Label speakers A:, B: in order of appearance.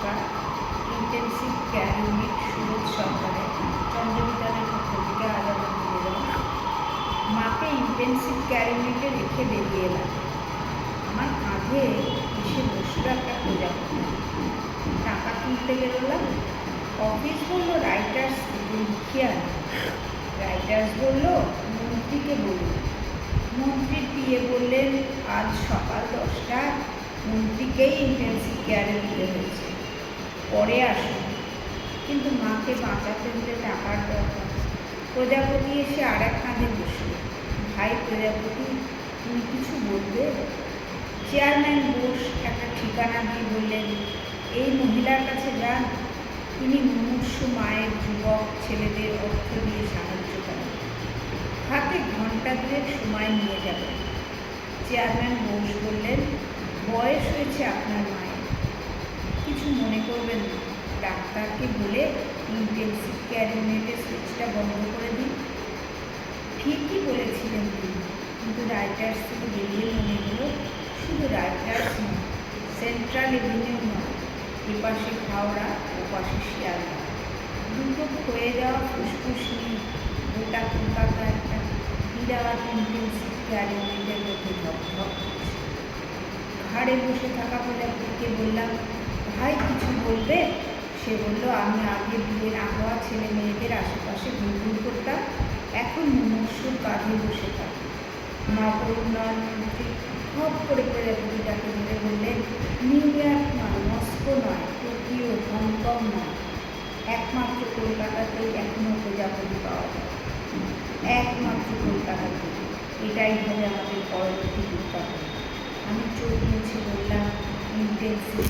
A: নমস্কার। Intensive care unit Suraj সরকারের চন্দ্রবিতানের পক্ষ থেকে আজ আমার নিবেদন। মাকে ইন্টেন্সিভ কেয়ার ইউনিটে রেখে বেরিয়ে এলাম। আমার কাঁধে এসে বসলো একটা প্রজাপতি। টাকা তুলতে বেরোলাম। অফিস বললো রাইটার্স লিখিয়ে আনে। রাইটার্স বললো মন্ত্রীকে বলুন। মন্ত্রীর পিএ বললেন আজ সকাল 10টায় মন্ত্রীকেই ইন্টেন্সিভ কেয়ারে নিতে হয়েছে, পরে আসুন। কিন্তু মাকে বাঁচাতে হলে টাকার দরকার। প্রজাপতি এসে আর এক কাঁধে বসল। ভাই প্রজাপতি, তুমি কিছু বলবে? চেয়ারম্যান বোস একটা ঠিকানা দিয়ে বললেন, এই মহিলার কাছে যান, তিনি মুমূর্ষু মায়ের যুবক ছেলেদের অর্থ দিয়ে সাহায্য করেন। হাতে ঘন্টা দুয়েক সময় নিয়ে যাবেন। চেয়ারম্যান বোস বললেন, বয়স হয়েছে আপনার মায়ের, কিছু মনে করবেন না, ডাক্তারকে বলে ইন্টেন্সিভ কেয়ার ইউনিটের সুইচটা বন্ধ করে দিন। ঠিকই বলেছিলেন তিনি, কিন্তু রাইটার্স থেকে বেরিয়ে মনে হলো শুধু রাইটার্স নয়, সেন্ট্রাল এভিনিউ নয়, এপাশে হাওড়া ওপাশে শিয়ালদা, দুটো ক্ষয়ে যাওয়া ফুসফুস নিয়ে গোটা কলকাতা একটা বিরাট ইন্টেন্সিভ কেয়ার ইউনিটের মধ্যে ধপধপ করছে। ঘাড়ে বসে থাকা প্রজাপতিকে বললাম, ভাই কিছু বলবে? সে বলল, আমি আগে বিয়ে না হওয়া ছেলে মেয়েদের আশেপাশে ঘুরঘুর করতাম, এখন মুমূর্ষুর কাঁধে বসে থাকি। নগর উন্নয়ন মন্ত্রী খপ করে প্রজাপতিটাকে ধরে বললেন, নিউ ইয়র্ক নয়, মস্কো নয়, টোকিও, হংকং নয়, একমাত্র কলকাতাতেই এখনও প্রজাপতি পাওয়া যায়, একমাত্র কলকাতাতে। এটাই হবে আমাদের পরবর্তী উৎপাদন। আমি চোখ মুছে বললাম, ইন্টেন্সিভ